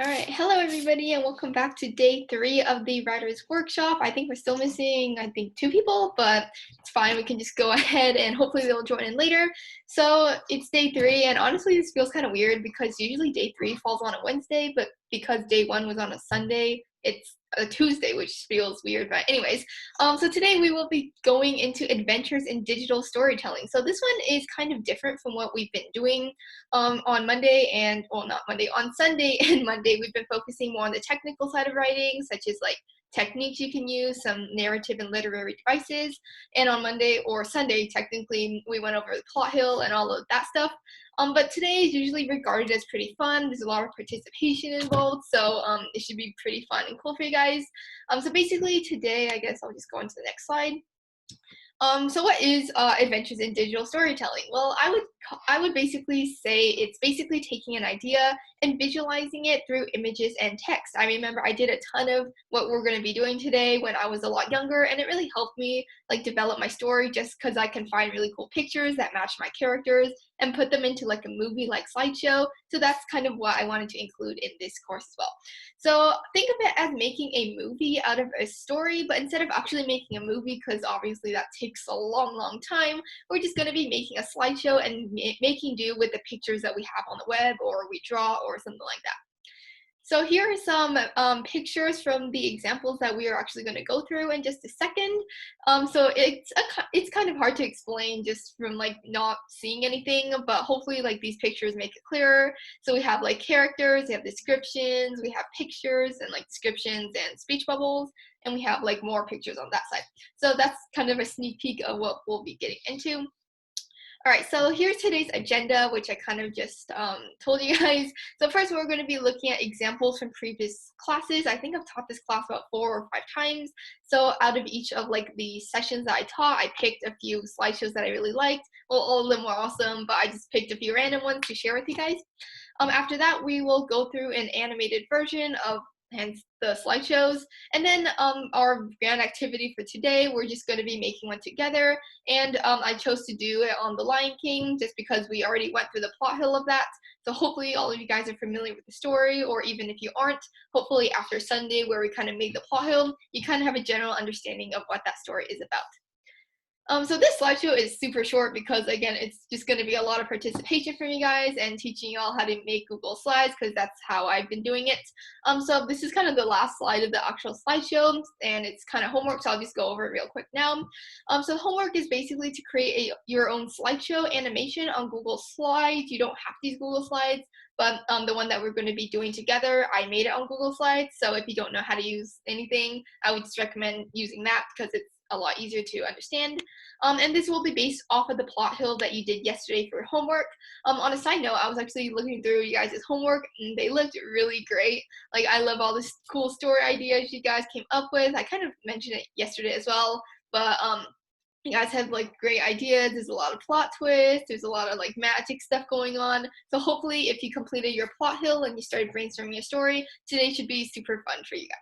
All right, hello everybody, and welcome back to day 3 of the writer's workshop. I think we're still missing, two people, but it's fine. We can just go ahead and hopefully they'll join in later. So it's day 3, and honestly, this feels kind of weird because usually day 3 falls on a Wednesday, but because day 1 was on a Sunday, it's a Tuesday, which feels weird. But anyways, so today we will be going into adventures in digital storytelling. So this one is kind of different from what we've been doing on Monday and, well, not Monday, on Sunday and Monday. We've been focusing more on the technical side of writing, such as like techniques you can use, some narrative and literary devices. And on Monday or Sunday, technically, we went over the plot hill and all of that stuff. But today is usually regarded as pretty fun. There's a lot of participation involved, so it should be pretty fun and cool for you guys. So basically today, I guess I'll just go on to the next slide. So what is adventures in digital storytelling? Well, I would basically say it's basically taking an idea and visualizing it through images and text. I remember I did a ton of what we're going to be doing today when I was a lot younger, and it really helped me like develop my story just because I can find really cool pictures that match my characters and put them into like a movie like slideshow. So that's kind of what I wanted to include in this course as well. So think of it as making a movie out of a story, but instead of actually making a movie, because obviously that takes a long, long time, we're just going to be making a slideshow and making do with the pictures that we have on the web or we draw or something like that. So here are some pictures from the examples that we are actually going to go through in just a second. So it's kind of hard to explain just from like not seeing anything, but hopefully like these pictures make it clearer. So we have like characters, we have descriptions, we have pictures and like descriptions and speech bubbles, and we have like more pictures on that side. So that's kind of a sneak peek of what we'll be getting into. All right, so here's today's agenda, which I kind of just told you guys. So first, we're going to be looking at examples from previous classes. I think I've taught this class about 4 or 5 times. So out of each of like the sessions that I taught, I picked a few slideshows that I really liked. Well, all of them were awesome, but I just picked a few random ones to share with you guys. After that, we will go through an animated version of hence the slideshows. And then our grand activity for today, we're just going to be making one together. And I chose to do it on The Lion King just because we already went through the plot hill of that. So hopefully all of you guys are familiar with the story, or even if you aren't, hopefully after Sunday where we kind of made the plot hill, you kind of have a general understanding of what that story is about. So this slideshow is super short because, again, it's just going to be a lot of participation from you guys and teaching you all how to make Google Slides because that's how I've been doing it. So this is kind of the last slide of the actual slideshow, and it's kind of homework, so I'll just go over it real quick now. So homework is basically to create your own slideshow animation on Google Slides. You don't have to use Google Slides, but the one that we're going to be doing together, I made it on Google Slides. So if you don't know how to use anything, I would just recommend using that because it's a lot easier to understand. And this will be based off of the plot hill that you did yesterday for homework. On a side note, I was actually looking through you guys' homework and they looked really great. Like, I love all this cool story ideas you guys came up with. I kind of mentioned it yesterday as well, but you guys have like great ideas. There's a lot of plot twists. There's a lot of like magic stuff going on. So hopefully if you completed your plot hill and you started brainstorming your story, today should be super fun for you guys.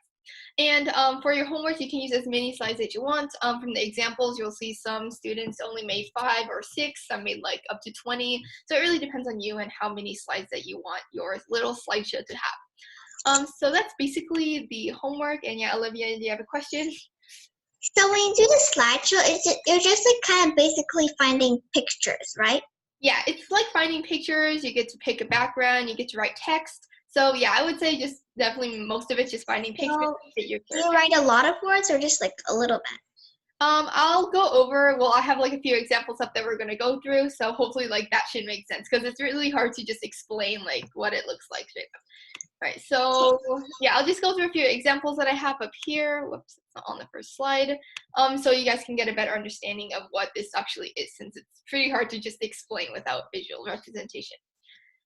And for your homework, you can use as many slides as you want. From the examples, you'll see some students only made 5 or 6. Some made like up to 20. So it really depends on you and how many slides that you want your little slideshow to have. So that's basically the homework. And yeah, Olivia, do you have a question? So when you do the slideshow, you're just like kind of basically finding pictures, right? Yeah, it's like finding pictures. You get to pick a background. You get to write text. So yeah, I would say just definitely most of it's just finding pictures So that fit your do you character. write a lot of words or just like a little bit? I'll go over, well, I have like a few examples up that we're going to go through, so hopefully like that should make sense because it's really hard to just explain like what it looks like straight up. Right, so yeah, I'll just go through a few examples that I have up here. Whoops, it's not on the first slide. So you guys can get a better understanding of what this actually is, since it's pretty hard to just explain without visual representation.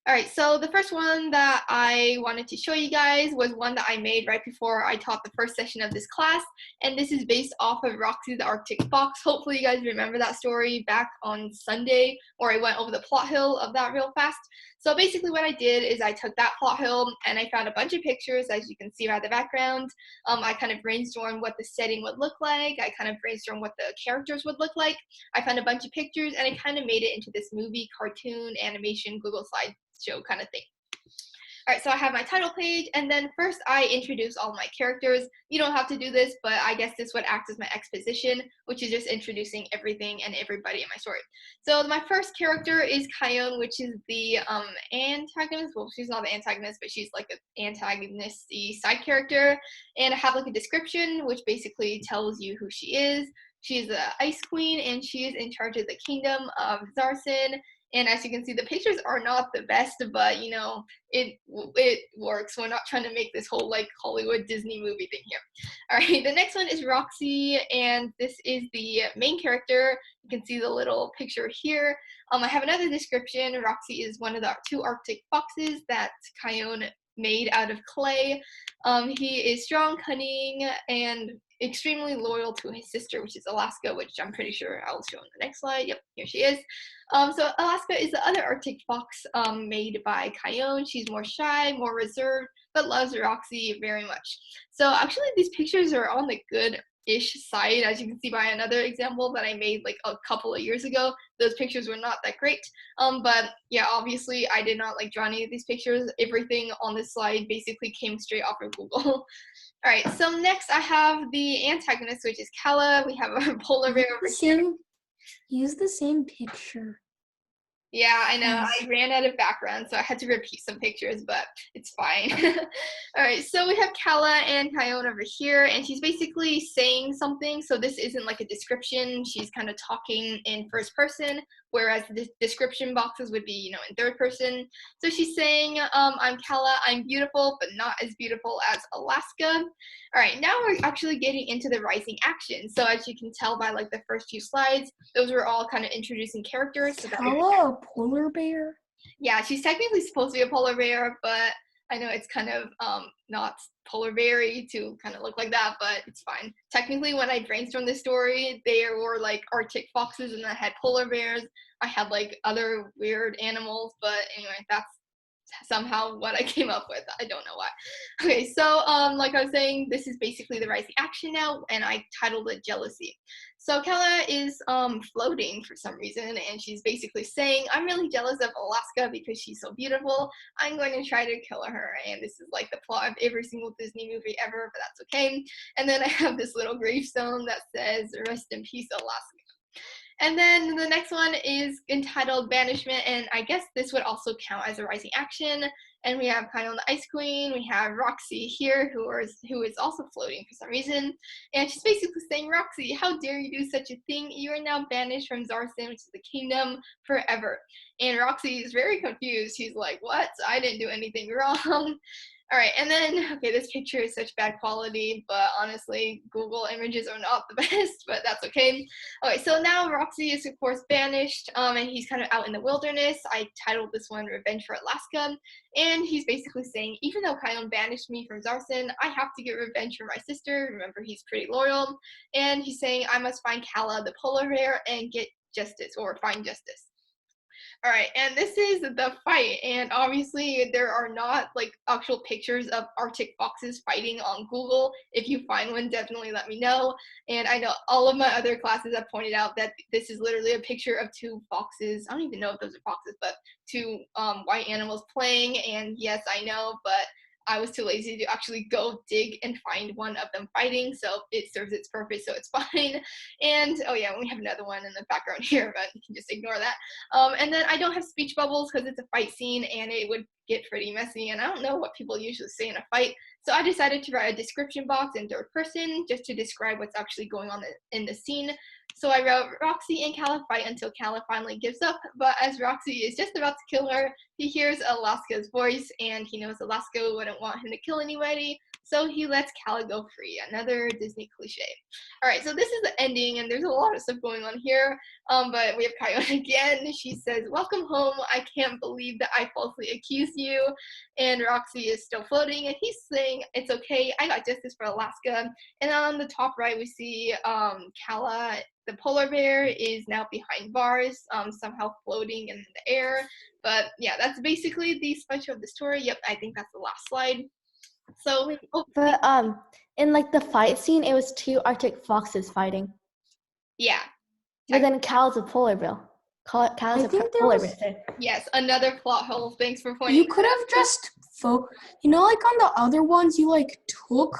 All right, so the first one that I wanted to show you guys was one that I made right before I taught the first session of this class, and this is based off of Roxy the Arctic Fox. Hopefully you guys remember that story back on Sunday, or I went over the plot hill of that real fast. So basically what I did is I took that plot hill and I found a bunch of pictures, as you can see by the background. I kind of brainstormed what the setting would look like. I kind of brainstormed what the characters would look like. I found a bunch of pictures and I kind of made it into this movie, cartoon, animation, Google Slide show kind of thing. All right, so I have my title page, and then first I introduce all my characters. You don't have to do this, but I guess this would act as my exposition, which is just introducing everything and everybody in my story. So my first character is Kyone, which is the antagonist. Well, she's not the antagonist, but she's like an antagonist-y side character. And I have like a description, which basically tells you who she is. She's the Ice Queen, and she is in charge of the kingdom of Zarsin. And as you can see, the pictures are not the best, but you know, it works. We're not trying to make this whole like Hollywood Disney movie thing here. All right, the next one is Roxy, and this is the main character. You can see the little picture here. I have another description. Roxy is one of the 2 Arctic foxes that Kyone made out of clay. He is strong, cunning, and extremely loyal to his sister, which is Alaska, which I'm pretty sure I'll show in the next slide. Yep, here she is. So Alaska is the other Arctic fox made by Kyone. She's more shy, more reserved, but loves Roxy very much. So actually these pictures are on the good-ish side, as you can see by another example that I made like a couple of years ago. Those pictures were not that great. But yeah, obviously I did not like draw any of these pictures. Everything on this slide basically came straight off of Google. All right, so next I have the antagonist, which is Kala. We have a polar bear over here. Use the same picture. Yeah, I know. I ran out of background, so I had to repeat some pictures, but it's fine. All right, so we have Kala and Kyone over here, and she's basically saying something. So this isn't like a description. She's kind of talking in first person, whereas the description boxes would be, you know, in third person. So she's saying, I'm Kala, I'm beautiful, but not as beautiful as Alaska. All right, now we're actually getting into the rising action. So as you can tell by like the first few slides, those were all kind of introducing characters. So Kala, a polar bear? Yeah, she's technically supposed to be a polar bear, but I know it's kind of not polar bear-y to kind of look like that, but it's fine. Technically, when I brainstormed this story, there were like Arctic foxes and I had polar bears. I had like other weird animals, but anyway, that's somehow what I came up with. I don't know why. Okay, so like I was saying, this is basically the rising action now, and I titled it Jealousy. So Kella is floating for some reason, and she's basically saying, I'm really jealous of Alaska because she's so beautiful. I'm going to try to kill her. And this is like the plot of every single Disney movie ever, but that's okay. And then I have this little gravestone that says, rest in peace, Alaska. And then the next one is entitled Banishment, and I guess this would also count as a rising action. And we have kind of the Ice Queen. We have Roxy here, who is also floating for some reason. And she's basically saying, Roxy, how dare you do such a thing? You are now banished from Zarsin, which is the kingdom, forever. And Roxy is very confused. She's like, what? I didn't do anything wrong. All right, and then, okay, this picture is such bad quality, but honestly, Google images are not the best, but that's okay. Okay, so now Roxy is, of course, banished, and he's kind of out in the wilderness. I titled this one Revenge for Alaska, and he's basically saying, even though Kyone banished me from Zarsin, I have to get revenge for my sister. Remember, he's pretty loyal. And he's saying, I must find Kala, the polar bear, and get justice, or find justice. All right, and this is the fight, and obviously there are not like actual pictures of Arctic foxes fighting on Google. If you find one, definitely let me know. And I know all of my other classes have pointed out that this is literally a picture of 2 foxes. I don't even know if those are foxes, but 2 white animals playing. And yes, I know, but I was too lazy to actually go dig and find one of them fighting, so it serves its purpose, so it's fine. And oh yeah, we have another one in the background here, but you can just ignore that. And then I don't have speech bubbles because it's a fight scene and it would get pretty messy, and I don't know what people usually say in a fight. So I decided to write a description box in third person just to describe what's actually going on in the scene. So I wrote, Roxy and Kala fight until Kala finally gives up, but as Roxy is just about to kill her, he hears Alaska's voice, and he knows Alaska wouldn't want him to kill anybody, so he lets Kala go free. Another Disney cliche. All right, so this is the ending, and there's a lot of stuff going on here, but we have Kyone again. She says, welcome home. I can't believe that I falsely accused you. And Roxy is still floating, and he's saying, it's okay, I got justice for Alaska. And on the top right, we see Kala, the polar bear, is now behind bars, somehow floating in the air. But yeah, that's basically the slideshow of the story. Yep, I think that's the last slide. So, But in like the fight scene, it was 2 Arctic foxes fighting. Yeah. But then Cal's a polar bear. Cal's a polar bear. Yes, another plot hole. Thanks for pointing. You could have just you know, like on the other ones, you like took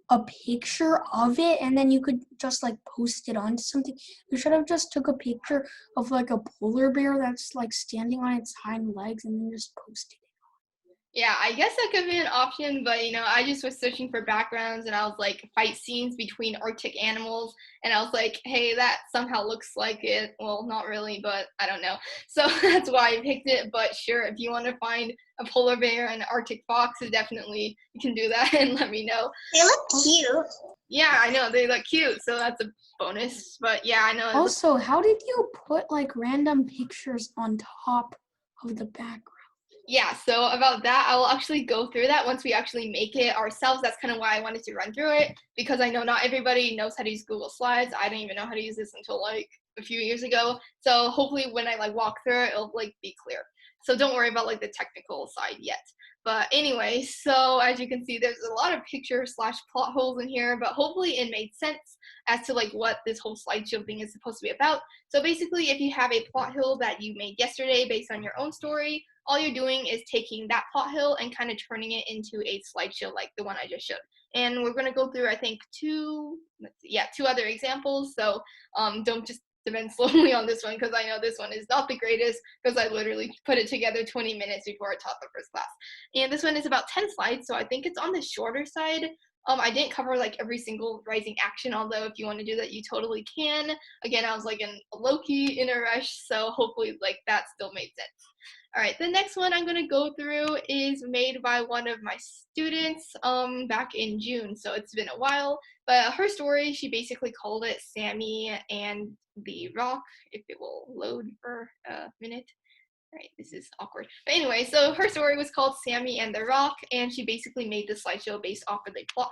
a picture of it and then you could just like post it onto something. You should have just took a picture of like a polar bear that's like standing on its hind legs and then just posted it. Yeah, I guess that could be an option, but I just was searching for backgrounds and I was like fight scenes between Arctic animals, and I was like, hey, that somehow looks like it. Well, not really, but I don't know. So that's why I picked it. But sure, if you want to find a polar bear and an Arctic fox, definitely you can do that and let me know. They look cute. Yeah, I know they look cute, so that's a bonus. But yeah, I know. Also, how did you put like random pictures on top of the background? Yeah, so about that, I will actually go through that once we actually make it ourselves. That's kind of why I wanted to run through it, because I know not everybody knows how to use Google Slides. I didn't even know how to use this until like a few years ago. So hopefully when I like walk through it, it'll like be clear. So don't worry about like the technical side yet. But anyway, so as you can see, there's a lot of picture/plot holes in here, but hopefully it made sense as to like what this whole slideshow thing is supposed to be about. So basically, if you have a plot hole that you made yesterday based on your own story, all you're doing is taking that plot hole and kind of turning it into a slideshow like the one I just showed. And we're going to go through, I think, two other examples. So don't just depend slowly on this one, because I know this one is not the greatest, because I literally put it together 20 minutes before I taught the first class. And this one is about 10 slides, so I think it's on the shorter side. I didn't cover like every single rising action, although if you want to do that, you totally can. Again, I was like in low-key in a rush, so hopefully like that still made sense. All right, the next one I'm going to go through is made by one of my students back in June, so it's been a while. But her story, she basically called it Sammy and the Rock, if it will load for a minute. All right, this is awkward. But anyway, so her story was called Sammy and the Rock, and she basically made the slideshow based off of the plot.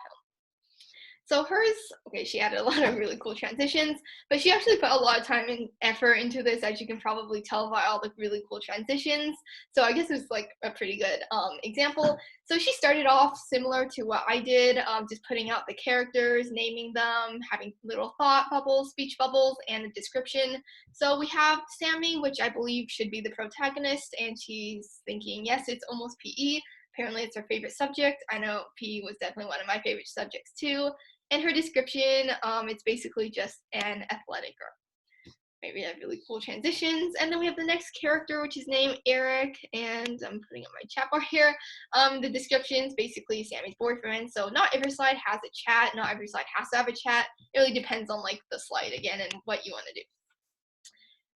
So hers, okay, she added a lot of really cool transitions, but she actually put a lot of time and effort into this, as you can probably tell by all the really cool transitions. So I guess it's like a pretty good example. So she started off similar to what I did, just putting out the characters, naming them, having little thought bubbles, speech bubbles, and a description. So we have Sammy, which I believe should be the protagonist, and she's thinking, yes, it's almost PE. Apparently it's her favorite subject. I know PE was definitely one of my favorite subjects too. And her description, it's basically just an athletic girl. Maybe we have really cool transitions. And then we have the next character, which is named Eric, and I'm putting up my chat bar here. The description is basically Sammy's boyfriend. So not every slide has a chat. Not every slide has to have a chat. It really depends on like the slide again and what you want to do.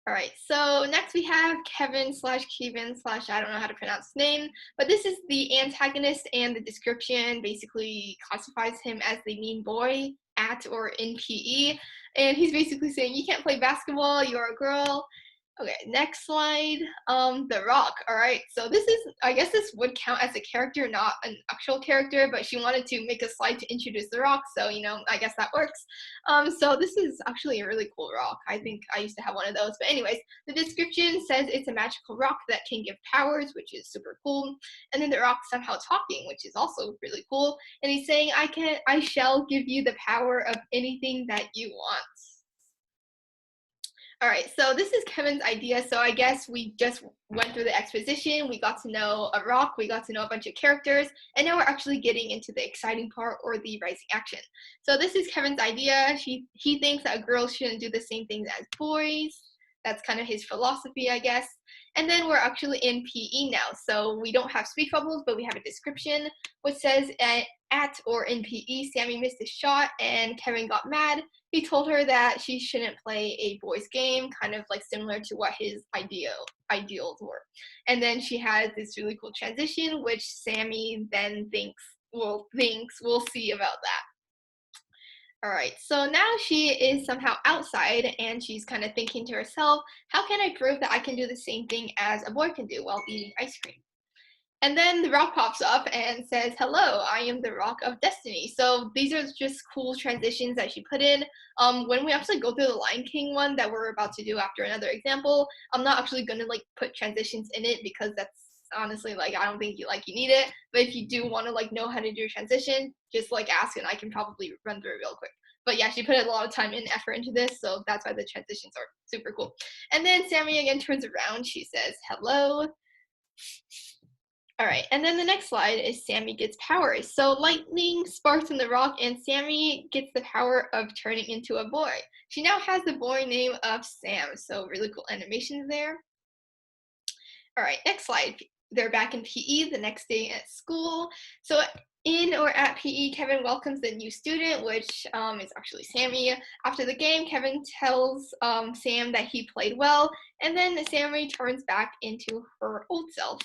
All right, so next we have Kevin/Kevin/ I don't know how to pronounce his name, but this is the antagonist, and the description basically classifies him as the mean boy at or in PE, and he's basically saying you can't play basketball, you're a girl. Okay, next slide. The Rock. All right, so this is, I guess this would count as a character, not an actual character, but she wanted to make a slide to introduce The Rock, so, I guess that works. So this is actually a really cool rock. I think I used to have one of those, but anyways, the description says it's a magical rock that can give powers, which is super cool, and then The Rock somehow talking, which is also really cool, and he's saying, I shall give you the power of anything that you want. All right, so this is Kevin's idea. So I guess we just went through the exposition. We got to know a rock. We got to know a bunch of characters. And now we're actually getting into the exciting part, or the rising action. So this is Kevin's idea. He thinks that girls shouldn't do the same things as boys. That's kind of his philosophy, I guess. And then we're actually in PE now. So we don't have speech bubbles, but we have a description which says at or in PE, Sammy missed a shot and Kevin got mad. He told her that she shouldn't play a boys' game, kind of like similar to what his ideals were. And then she has this really cool transition, which Sammy then thinks we'll see about that. All right, so now she is somehow outside, and she's kind of thinking to herself, how can I prove that I can do the same thing as a boy can do while eating ice cream? And then The Rock pops up and says, hello, I am the Rock of Destiny. So these are just cool transitions that she put in. When we actually go through the Lion King one that we're about to do after another example, I'm not actually going to like put transitions in it, because that's honestly like I don't think you need it. But if you do want to like know how to do a transition, just like ask and I can probably run through it real quick. But yeah, she put a lot of time and effort into this, so that's why the transitions are super cool. And then Sammy again turns around. She says, hello. All All right, and then the next slide is Sammy gets powers. So lightning sparks in the rock, and Sammy gets the power of turning into a boy. She now has the boy name of Sam, so really cool animations there. All right, next slide. They're back in PE the next day at school. So in or at PE, Kevin welcomes the new student, which is actually Sammy. After the game, Kevin tells Sam that he played well, and then Sammy turns back into her old self.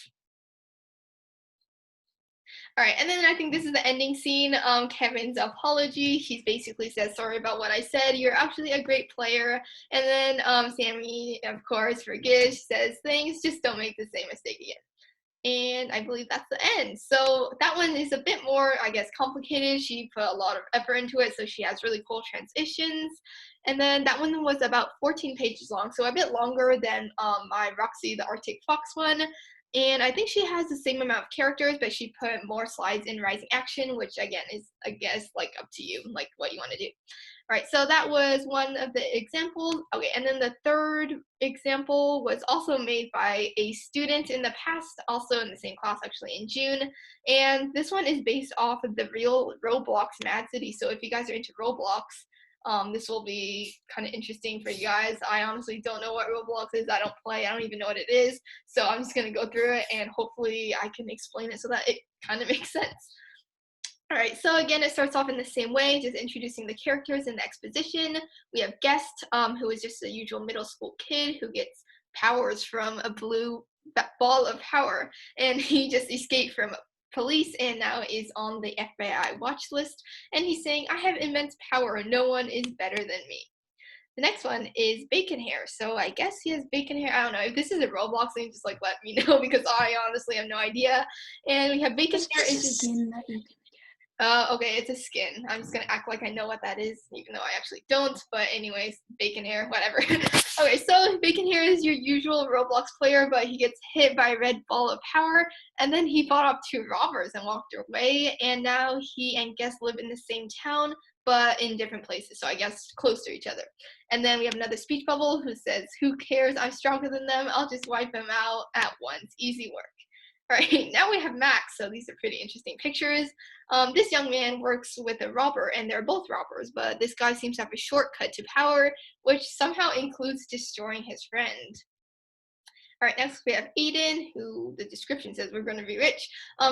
All right, and then I think this is the ending scene. Kevin's apology. He basically says, "Sorry about what I said. You're actually a great player." And then Sammy, of course, forgives. Says, "Thanks. Just don't make the same mistake again." And I believe that's the end. So that one is a bit more, I guess, complicated. She put a lot of effort into it, so she has really cool transitions. And then that one was about 14 pages long, so a bit longer than my Roxy the Arctic Fox one. And I think she has the same amount of characters, but she put more slides in Rising Action, which again is, I guess, like up to you, like what you want to do. All right, so that was one of the examples. Okay, and then the third example was also made by a student in the past, also in the same class, actually in June. And this one is based off of the real Roblox Mad City. So if you guys are into Roblox, this will be kind of interesting for you guys. I honestly don't know what Roblox is. I don't play. I don't even know what it is. So I'm just going to go through it and hopefully I can explain it so that it kind of makes sense. All right, so again, it starts off in the same way, just introducing the characters in the exposition. We have Guest, who is just a usual middle school kid who gets powers from a blue ball of power, and he just escaped from police and now is on the FBI watch list. And he's saying, "I have immense power. No one is better than me." The next one is Bacon Hair. So I guess he has bacon hair. I don't know. If this is a Roblox thing, just like let me know because I honestly have no idea. And we have Bacon Hair is just skin that you okay, it's a skin. I'm just gonna act like I know what that is, even though I actually don't. But anyways, bacon hair, whatever. Okay, so bacon hair is your usual Roblox player, but he gets hit by a red ball of power, and then he fought off two robbers and walked away. And now he and Guest live in the same town, but in different places. So I guess close to each other. And then we have another speech bubble who says, "Who cares? I'm stronger than them. I'll just wipe them out at once. Easy work." All right, now we have Max. So these are pretty interesting pictures. This young man works with a robber, and they're both robbers, but this guy seems to have a shortcut to power, which somehow includes destroying his friend. All right, next we have Aiden, who the description says we're going to be rich.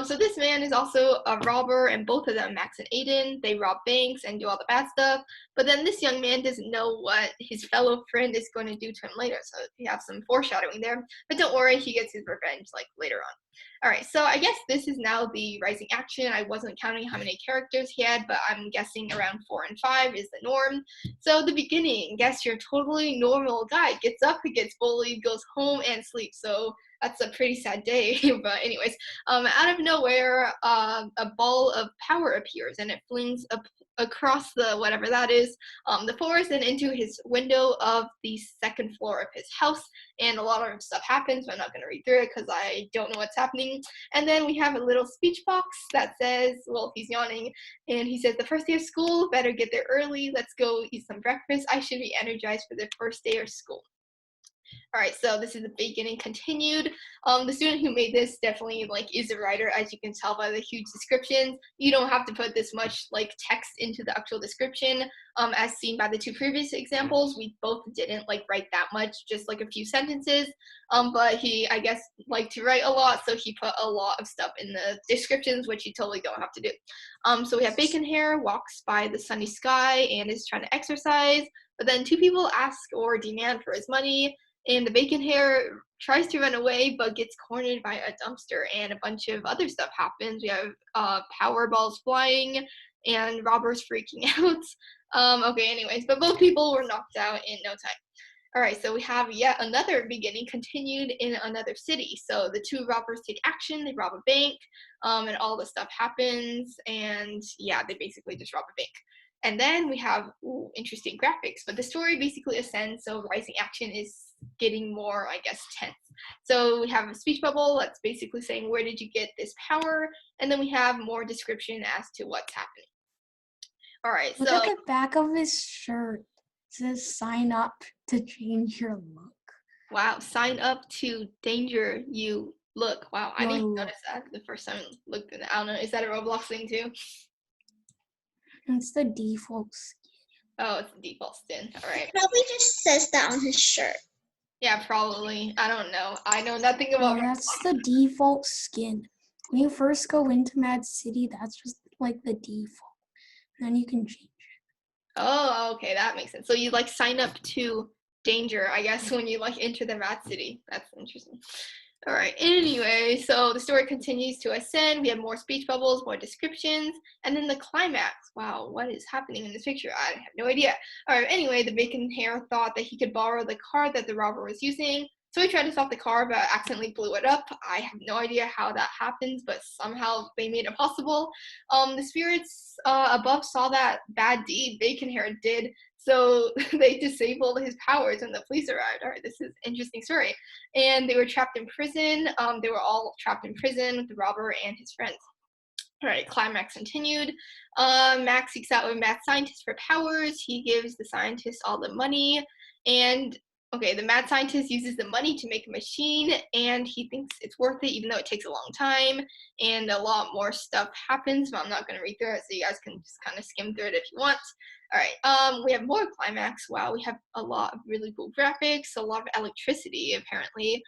So this man is also a robber, and both of them, Max and Aiden, they rob banks and do all the bad stuff. But then this young man doesn't know what his fellow friend is going to do to him later, so we have some foreshadowing there. But don't worry, he gets his revenge like later on. All right, so I guess this is now the Rising Action. I wasn't counting how many characters he had, but I'm guessing around 4 and 5 is the norm. So the beginning, guess your totally normal guy gets up, gets bullied, goes home and sleeps. So that's a pretty sad day. But anyways, out of nowhere, a ball of power appears and it flings up across the whatever that is, the forest and into his window of the second floor of his house. And a lot of stuff happens, but I'm not going to read through it because I don't know what's happening. And then we have a little speech box that says, well, he's yawning, and he says, "The first day of school, better get there early. Let's go eat some breakfast. I should be energized for the first day of school." All right, so this is the beginning continued. The student who made this definitely like is a writer, as you can tell by the huge descriptions. You don't have to put this much like text into the actual description. As seen by the two previous examples, we both didn't like write that much, just like a few sentences. But he, I guess, liked to write a lot, so he put a lot of stuff in the descriptions, which you totally don't have to do. So we have Bacon Hair walks by the sunny sky and is trying to exercise, but then two people ask or demand for his money. And the Bacon Hair tries to run away, but gets cornered by a dumpster, and a bunch of other stuff happens. We have power balls flying and robbers freaking out. Okay, anyways, but both people were knocked out in no time. All right, so we have yet another beginning continued in another city. So the two robbers take action, they rob a bank, and all the stuff happens, and yeah, they basically just rob a bank. And then we have interesting graphics, but the story basically ascends, so Rising Action is getting more, I guess, tense. So we have a speech bubble that's basically saying, where did you get this power? And then we have more description as to what's happening. All right, look so at the back of his shirt. It says sign up to change your look. wow, sign up to danger you Look, wow, I You didn't wanna even look. notice that the first time I looked at it. I don't know, is that a Roblox thing too? It's the default skin. Oh, it's the default skin. All right. Probably just says that on his shirt. Yeah, probably. I don't know. I know nothing about No, that's the default skin. When you first go into Mad City, that's just like the default. And then you can change. Oh, okay, that makes sense. So you like sign up to danger, I guess, when you like enter the rat city. That's interesting. All right. Anyway, so the story continues to ascend. We have more speech bubbles, more descriptions, and then the climax. Wow, what is happening in this picture? I have no idea. All right. Anyway, the bacon hair thought that he could borrow the car that the robber was using. So he tried to stop the car, but accidentally blew it up. I have no idea how that happens, but somehow they made it possible. The spirits above saw that bad deed Bacon Hair did, so they disabled his powers when the police arrived. All right, this is an interesting story. And they were trapped in prison. They were all trapped in prison with the robber and his friends. All right, climax continued. Max seeks out a mad scientist for powers. He gives the scientist all the money, and okay, the mad scientist uses the money to make a machine, and he thinks it's worth it, even though it takes a long time, and a lot more stuff happens, but I'm not going to read through it, so you guys can just kind of skim through it if you want. All right, we have more climax. Wow, we have a lot of really cool graphics, a lot of electricity, apparently.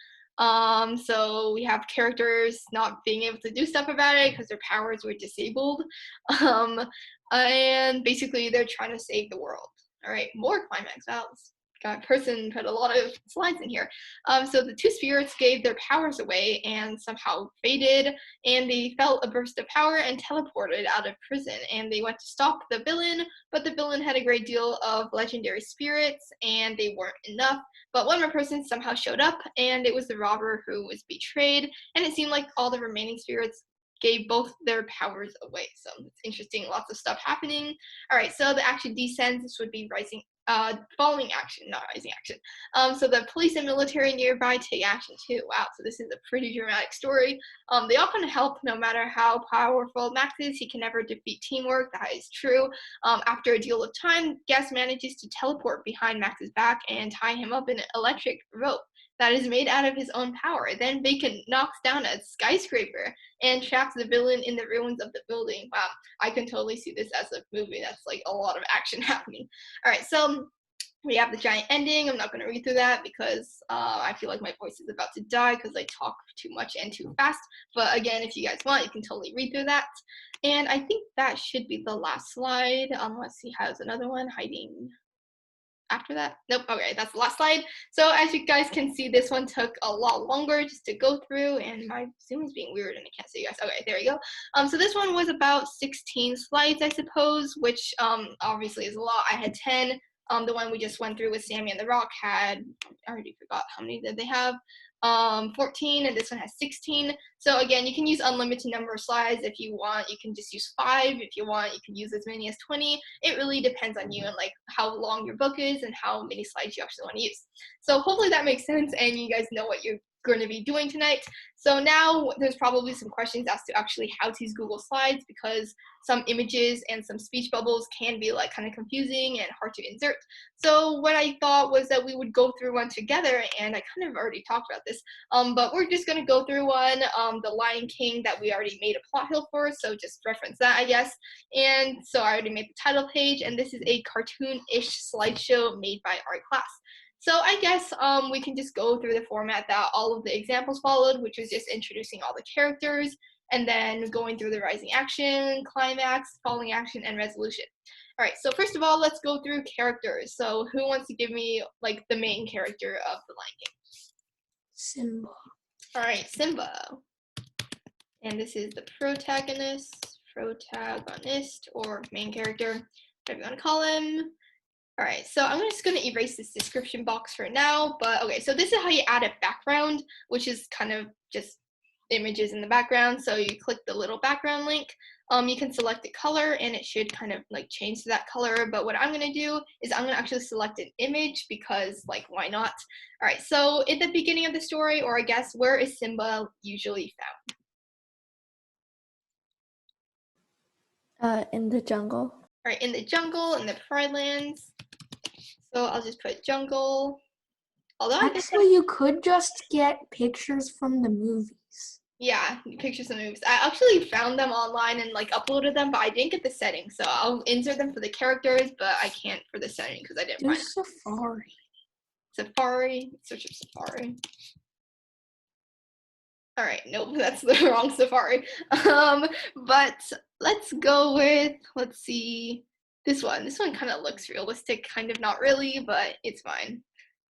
So we have characters not being able to do stuff about it because their powers were disabled. Um, and basically they're trying to save the world. All right, more climax. Wow, this person put a lot of slides in here. So the two spirits gave their powers away and somehow faded, and they felt a burst of power and teleported out of prison. And they went to stop the villain, but the villain had a great deal of legendary spirits, and they weren't enough. But one more person somehow showed up, and it was the robber who was betrayed, and it seemed like all the remaining spirits gave both their powers away. So it's interesting, lots of stuff happening. All right, so the action descends. This would be falling action, not rising action. So the police and military nearby take action too. Wow, so this is a pretty dramatic story. They all kind of help no matter how powerful Max is. He can never defeat teamwork. That is true. After a deal of time, Gas manages to teleport behind Max's back and tie him up in an electric rope that is made out of his own power. Then Bacon knocks down a skyscraper and traps the villain in the ruins of the building. Wow, I can totally see this as a movie. That's like a lot of action happening. All right, so we have the giant ending. I'm not going to read through that because I feel like my voice is about to die because I talk too much and too fast. But again, if you guys want, you can totally read through that. And I think that should be the last slide. Let's see, has another one hiding after that. Nope. Okay, that's the last slide. So as you guys can see, this one took a lot longer just to go through, and my Zoom is being weird and I can't see you guys. Okay, there you go. So this one was about 16 slides, I suppose, which obviously is a lot. I had 10. The one we just went through with Sammy and the Rock had, I already forgot how many did they have. 14, and this one has 16. So again, you can use unlimited number of slides if you want. You can just use 5 if you want. You can use as many as 20. It really depends on you and like how long your book is and how many slides you actually want to use. So hopefully that makes sense and you guys know what you're going to be doing tonight. So now there's probably some questions as to actually how to use Google Slides, because some images and some speech bubbles can be like kind of confusing and hard to insert. So what I thought was that we would go through one together, and I kind of already talked about this, but we're just going to go through one, the Lion King that we already made a plot hill for, so just reference that, I guess. And so I already made the title page, and this is a cartoon-ish slideshow made by our class. So I guess we can just go through the format that all of the examples followed, which was just introducing all the characters, and then going through the rising action, climax, falling action, and resolution. All right, so first of all, let's go through characters. So who wants to give me like the main character of the Lion King? Simba. All right, Simba. And this is the protagonist, or main character, whatever you want to call him. All right, so I'm just going to erase this description box for now, but okay, so this is how you add a background, which is kind of just images in the background. So you click the little background link, you can select a color and it should kind of like change to that color, but what I'm going to do is I'm going to actually select an image because like why not? All right, so at the beginning of the story, or I guess where is Simba usually Uh, in the jungle. found? All right, in the jungle, in the Pride Lands. So I'll just put jungle. Although Actually, you could just get pictures from the movies. Yeah, pictures and moves. I actually found them online and like uploaded them, but I didn't get the settings. So I'll insert them for the characters, but I can't for the setting because I didn't Do find it. Safari. Safari, search of Safari. All right, nope, that's the wrong Safari. But let's go with, let's see, this one. This one kind of looks realistic, kind of not really, but it's fine.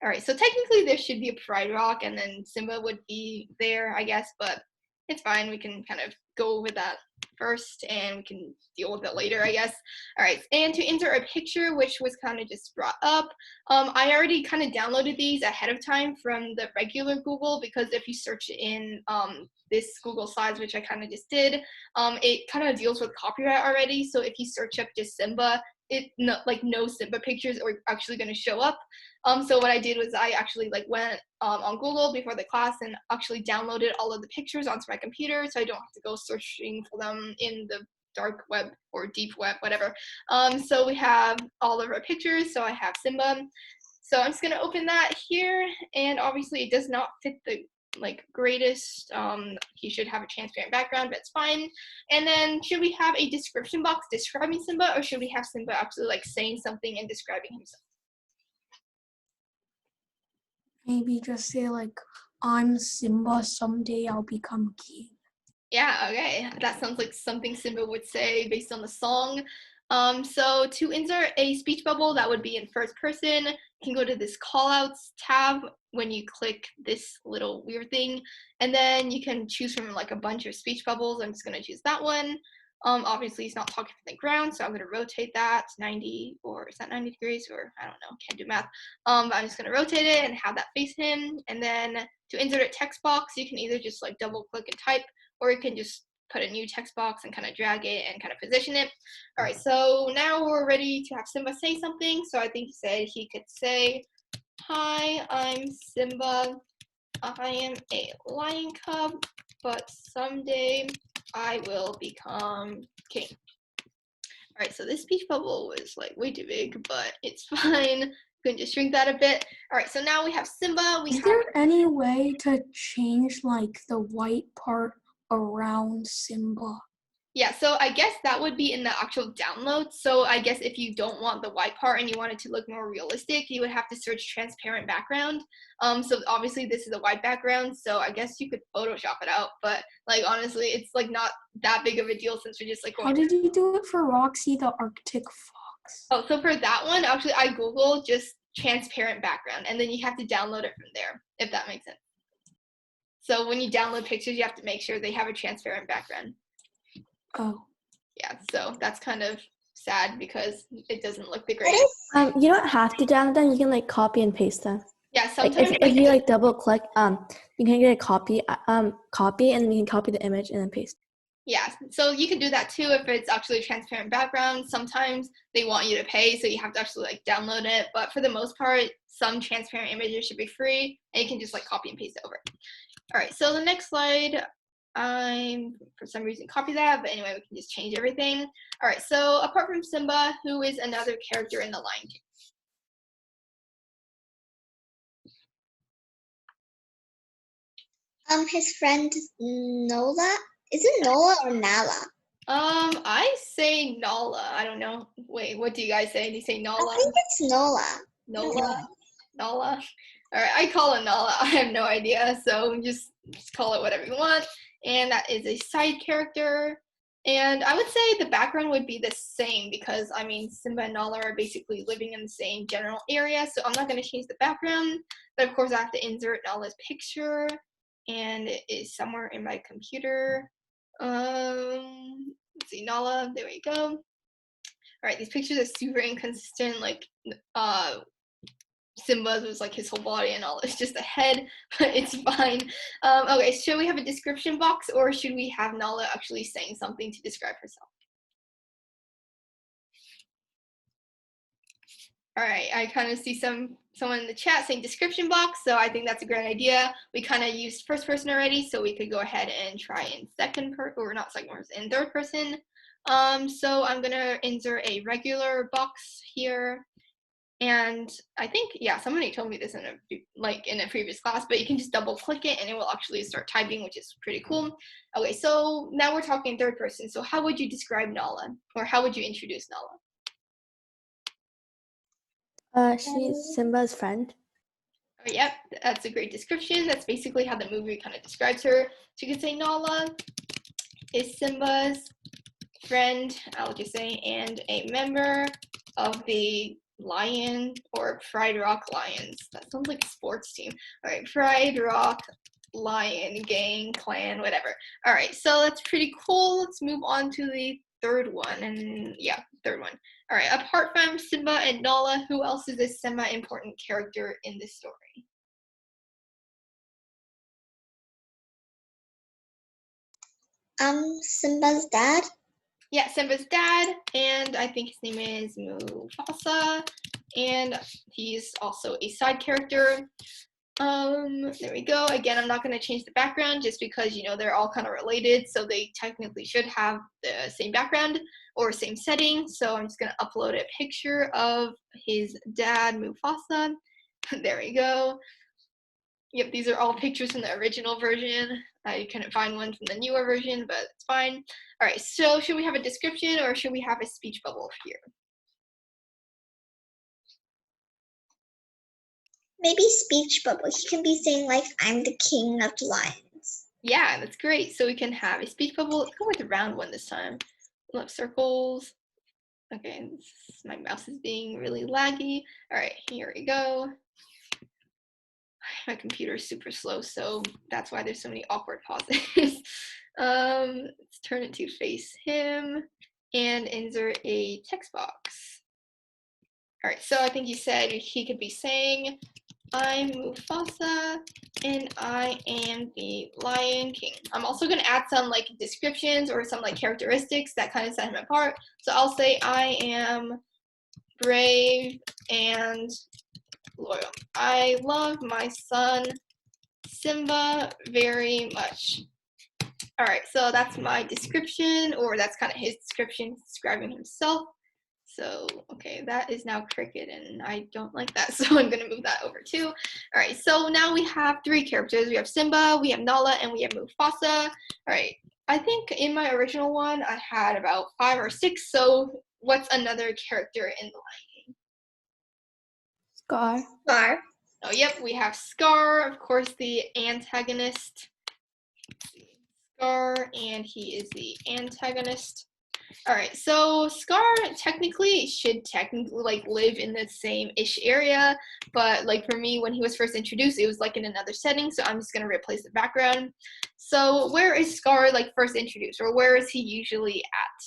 All right, so technically there should be a Pride Rock, and then Simba would be there, I guess, but it's fine. We can kind of go over that first, and we can deal with it later, I guess. All right, and to insert a picture, which was kind of just brought up, I already kind of downloaded these ahead of time from the regular Google, because if you search in this Google Slides, which I kind of just did, it kind of deals with copyright already. So if you search up just Simba, no Simba pictures are actually going to show up. So what I did was I actually like went on Google before the class and actually downloaded all of the pictures onto my computer, so I don't have to go searching for them in the dark web or deep web, whatever. So we have all of our pictures. So I have Simba. So I'm just gonna open that here, and obviously it does not fit the like greatest. He should have a transparent background, but it's fine. And then should we have a description box describing Simba, or should we have Simba actually like saying something and describing himself? Maybe just say like, I'm Simba, someday I'll become king. Yeah, okay. That sounds like something Simba would say based on the song. So to insert a speech bubble, that would be in first person. You can go to this callouts tab when you click this little weird thing, and then you can choose from like a bunch of speech bubbles. I'm just gonna choose that one. Obviously he's not talking from the ground, so I'm gonna rotate that 90, or is that 90 degrees, or I don't know, can't do math. But I'm just gonna rotate it and have that face him. And then to insert a text box, you can either just like double click and type, or you can just put a new text box and kind of drag it and kind of position it. All right, so now we're ready to have Simba say something. So I think he said he could say, "Hi, I'm Simba. I am a lion cub, but someday I will become king." All right, so this speech bubble was like way too big, but it's fine. You can just shrink that a bit. All right, so now we have Simba. Is there any way to change like the white part around Simba? Yeah, so I guess that would be in the actual download. So I guess if you don't want the white part and you want it to look more realistic, you would have to search transparent background. So obviously this is a white background, so I guess you could Photoshop it out. But like honestly, it's like not that big of a deal since we're just like How did you do it for Roxy the Arctic Fox? Oh, so for that one, actually I Googled just transparent background, and then you have to download it from there, if that makes sense. So when you download pictures, you have to make sure they have a transparent background. Oh. Yeah, so that's kind of sad because it doesn't look the greatest. You don't have to download them. You can like copy and paste them. Yeah, Like sometimes if you like double click, you can get a copy, and then you can copy the image and then paste. Yeah, so you can do that too if it's actually a transparent background. Sometimes they want you to pay, so you have to actually like download it. But for the most part, some transparent images should be free, and you can just like copy and paste it over. All right, so the next slide, I'm for some reason copy that, but anyway, we can just change everything. All right, so apart from Simba, who is another character in The Lion King? His friend Nola. Is it Nola or Nala? I say Nala. I don't know. Wait, what do you guys say? Do you say Nala? I think it's Nola. Nola? Nala? All right, I call it Nala. I have no idea, so just call it whatever you want. And that is a side character. And I would say the background would be the same because, I mean, Simba and Nala are basically living in the same general area, so I'm not going to change the background. But of course, I have to insert Nala's picture, and it is somewhere in my computer. Let's see, Nala, there we go. All right, these pictures are super inconsistent. Like, Simba's was like his whole body and all. It's just a head, but it's fine. Okay, should we have a description box, or should we have Nala actually saying something to describe herself? All right, I kind of see someone in the chat saying description box, so I think that's a great idea. We kind of used first person already, so we could go ahead and try in in third person. So I'm gonna insert a regular box here, And I think, yeah, somebody told me this in a previous class, but you can just double click it and it will actually start typing, which is pretty cool. Okay, so now we're talking third person. So how would you describe Nala, or how would you introduce Nala? She's Simba's friend. Oh, yep, that's a great description. That's basically how the movie kind of describes her. So you could say Nala is Simba's friend, I'll just say, and a member of the Lion or Pride Rock Lions. That sounds like a sports team. All right, Pride Rock Lion gang, clan, whatever. All right, so that's pretty cool. Let's move on to the third one. And yeah, third one. All right, apart from Simba and Nala, who else is a semi-important character in this story? Simba's dad. Yeah, Simba's dad, and I think his name is Mufasa, and he's also a side character. There we go. Again, I'm not going to change the background just because, you know, they're all kind of related, so they technically should have the same background or same setting. So I'm just going to upload a picture of his dad, Mufasa. There we go. Yep, these are all pictures from the original version. I couldn't find one from the newer version, but it's fine. All right, so should we have a description or should we have a speech bubble here? Maybe speech bubble. He can be saying like, "I'm the king of the lions." Yeah, that's great. So we can have a speech bubble. Let's go with the round one this time. Love circles. Okay, my mouse is being really laggy. All right, here we go. My computer is super slow, so that's why there's so many awkward pauses. Let's turn it to face him and insert a text box. All right, so I think you said he could be saying, "I'm Mufasa and I am the Lion King." I'm also gonna add some like descriptions or some like characteristics that kind of set him apart. So I'll say, "I am brave and loyal. I love my son Simba very much." All right, so that's my description, or that's kind of his description describing himself. So, okay, that is now cricket, and I don't like that, so I'm gonna move that over too. All right, so now we have three characters. We have Simba, we have Nala, and we have Mufasa. All right, I think in my original one, I had about 5 or 6, so what's another character in the line? Scar. Scar. Oh, yep, we have Scar, of course, the antagonist. Scar, and he is the antagonist. All right, so Scar technically should like live in the same-ish area, but like for me, when he was first introduced, it was like in another setting, so I'm just gonna replace the background. So where is Scar like first introduced, or where is he usually at?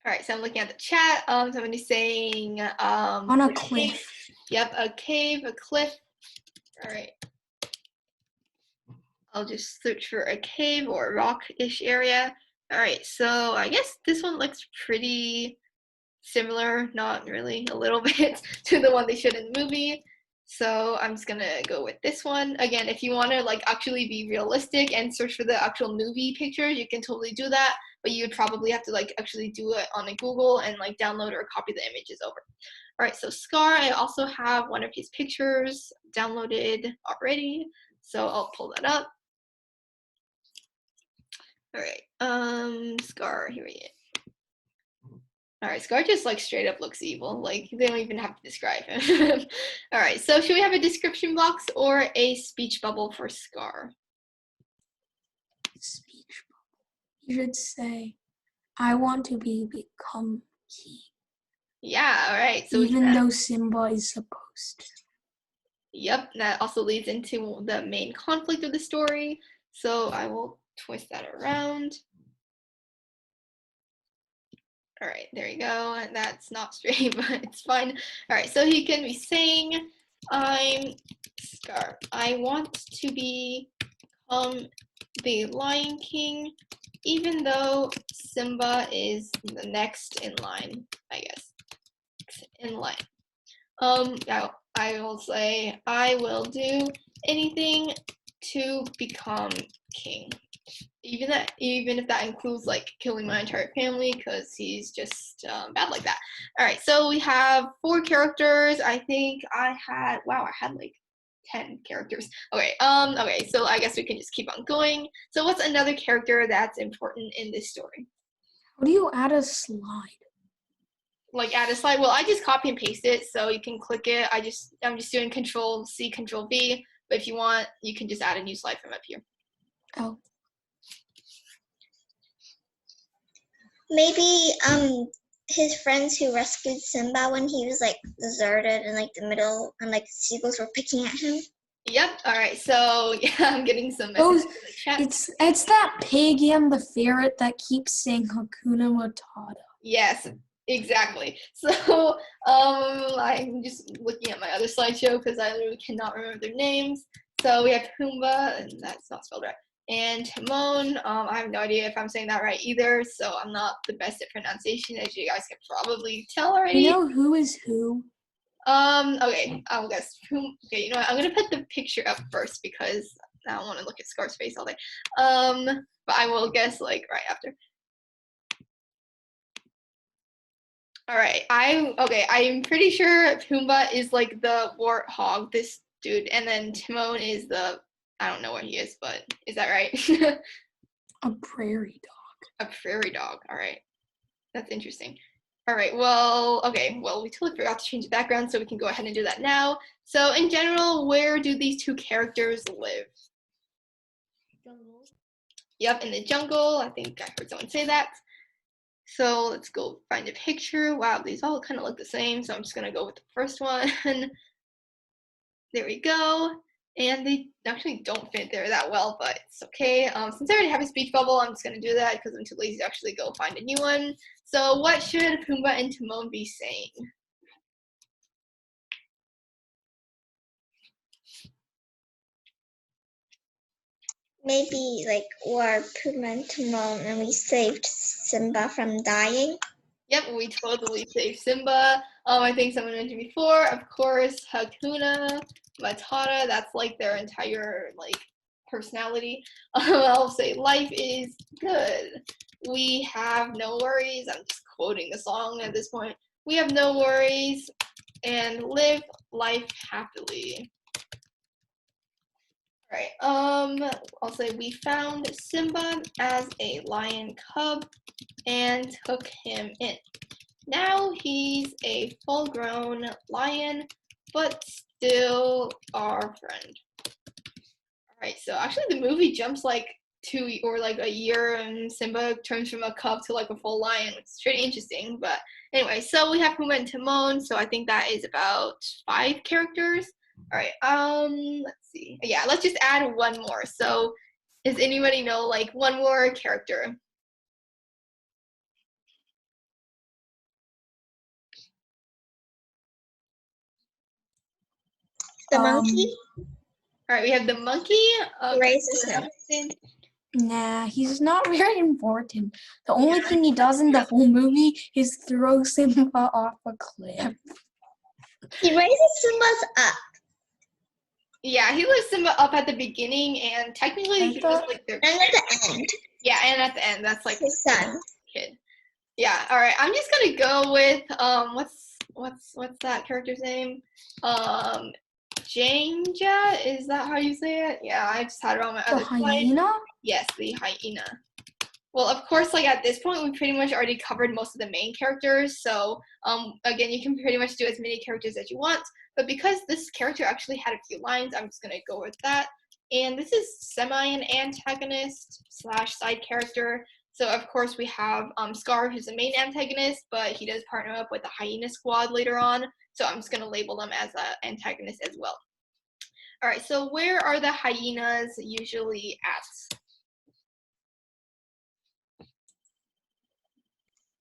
All right, so I'm looking at the chat. Somebody's saying On a cliff. Yep, a cave, a cliff. All right. I'll just search for a cave or rock-ish area. All right, so I guess this one looks pretty similar, not really, a little bit, to the one they showed in the movie. So I'm just gonna go with this one. Again, if you wanna like actually be realistic and search for the actual movie pictures, you can totally do that, but you would probably have to like actually do it on a Google and like download or copy the images over. All right, so Scar, I also have one of his pictures downloaded already, so I'll pull that up. All right, Scar, here we go. All right, Scar just like straight up looks evil. Like they don't even have to describe him. All right, so should we have a description box or a speech bubble for Scar? Speech bubble. You should say, "I want to become king." Yeah, all right. So even though Simba is supposed to. Yep, that also leads into the main conflict of the story. So I will twist that around. All right, there you go. That's not straight, but it's fine. All right, so he can be saying, "I'm Scar. I want to become the Lion King, even though Simba is the next in line, I guess. In line. I will say, I will do anything to become king, even if that includes like killing my entire family, because he's just bad like that. All right, so we have 4 characters. I think I had like 10 characters. Okay, okay, so I guess we can just keep on going. So what's another character that's important in this story? How do you add a slide? Like add a slide? Well, I just copy and paste it, so you can click it. I'm just doing Control C, Control V. But if you want, you can just add a new slide from up here. Oh. Maybe his friends who rescued Simba when he was like deserted in like the middle and like seagulls were picking at him. Yep. All right. So yeah, I'm getting some messages in the chat. It's that pig and the ferret that keeps saying Hakuna Matata. Yes, exactly. So I'm just looking at my other slideshow because I literally cannot remember their names. So we have Pumbaa, and that's not spelled right, and Timon. I have no idea if I'm saying that right either, so I'm not the best at pronunciation, as you guys can probably tell already. You know who is who? Okay, I'll guess. Okay, you know what? I'm gonna put the picture up first because I don't want to look at Scar's face all day. But I will guess like right after. All right, I'm pretty sure Pumbaa is like the warthog, this dude, and then Timon is the, I don't know what he is, but is that right? A prairie dog. A prairie dog. All right, that's interesting. All right, well, okay, well, we totally forgot to change the background, so we can go ahead and do that now. So in general, where do these 2 characters live? Jungle. Yep, in the jungle. I think I heard someone say that. So let's go find a picture. Wow, these all kind of look the same, so I'm just gonna go with the first one. There we go. And they actually don't fit there that well, but it's okay. Since I already have a speech bubble, I'm just gonna do that because I'm too lazy to actually go find a new one. So what should Pumbaa and Timon be saying? Maybe like we're Pumbaa and Timon and we saved Simba from dying. Yep, we totally saved Simba. I think someone mentioned before, of course, Hakuna Matata. That's like their entire like personality. I'll say life is good. We have no worries. I'm just quoting the song at this point. We have no worries and live life happily. All right. I'll say we found Simba as a lion cub and took him in. Now he's a full-grown lion, but still our friend. All right, so actually the movie jumps like 2 or like a year, and Simba turns from a cub to like a full lion, which is pretty interesting. But anyway, so we have Pumbaa and Timon, so I think that is about 5 characters. All right, let's see. Yeah, let's just add one more. So does anybody know like one more character? The monkey? All right, we have the monkey. Raises him. Nah, he's not very important. The only thing he does in the whole movie is throw Simba off a cliff. He raises Simba's up. Yeah, he lifts Simba up at the beginning, and technically he was like their and at the end. Yeah, and at the end, that's like his son. Kid. Yeah. All right, I'm just gonna go with what's that character's name? Janja, is that how you say it? Yeah, I just had it on my other slide. Hyena? Yes, the hyena. Well, of course, like at this point, we pretty much already covered most of the main characters. So, again, you can pretty much do as many characters as you want. But because this character actually had a few lines, I'm just gonna go with that. And this is semi an antagonist slash side character. So of course we have Scar, who's the main antagonist, but he does partner up with the hyena squad later on. So I'm just gonna label them as an antagonist as well. All right, so where are the hyenas usually at?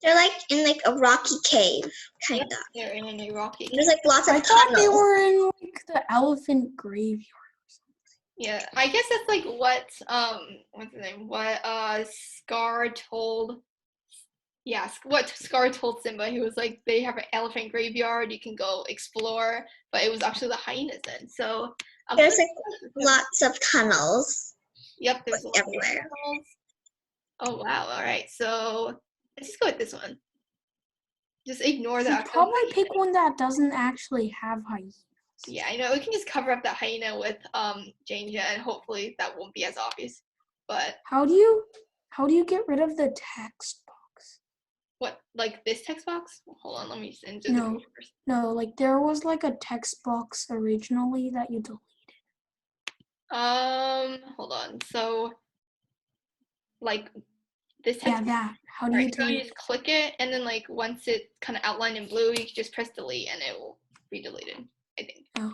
They're like in like a rocky cave, kind of. They're in a rocky cave. There's like lots of I thought they were in like the elephant graveyard. Yeah, I guess that's like what what's the name? What Scar told. Yeah, what Scar told Simba. He was like, they have an elephant graveyard. You can go explore, but it was actually the hyenas then. So there's like lots of tunnels. Yep, there's everywhere. Tunnels. Oh wow, all right. So let's just go with this one. Just ignore the You should actual probably hyena. pick one that doesn't actually have hyenas. Yeah, I know. We can just cover up that hyena with Janja, and hopefully that won't be as obvious. But How do you get rid of the text box? what, like this text box? Hold on, let me send you the No, picture first. no, like there was like a text box originally that you deleted. Hold on. So like this Yeah, text. that. How do Alright, you so you delete? just click it, and then like once it's kind of outlined in blue, you can just press delete, and it will be deleted. I think. Oh.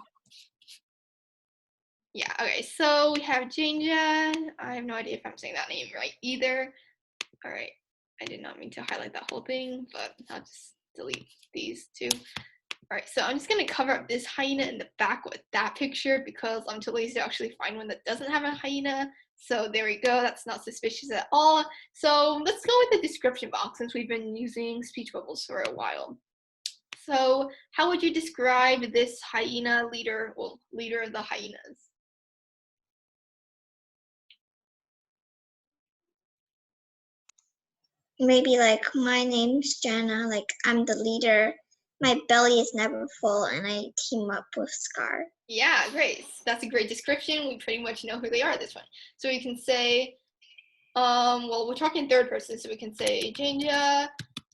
Yeah. Okay. So we have Janja. I have no idea if I'm saying that name right either. All right. I did not mean to highlight that whole thing, but I'll just delete these two. All right, so I'm just gonna cover up this hyena in the back with that picture because I'm too lazy to actually find one that doesn't have a hyena. So there we go, that's not suspicious at all. So let's go with the description box since we've been using speech bubbles for a while. So how would you describe this hyena leader, well, leader of the hyenas? Maybe like, my name's Jenna, like I'm the leader. My belly is never full and I team up with Scar. Yeah, great. That's a great description. We pretty much know who they are this one. So we can say, well, we're talking third person, so we can say Janja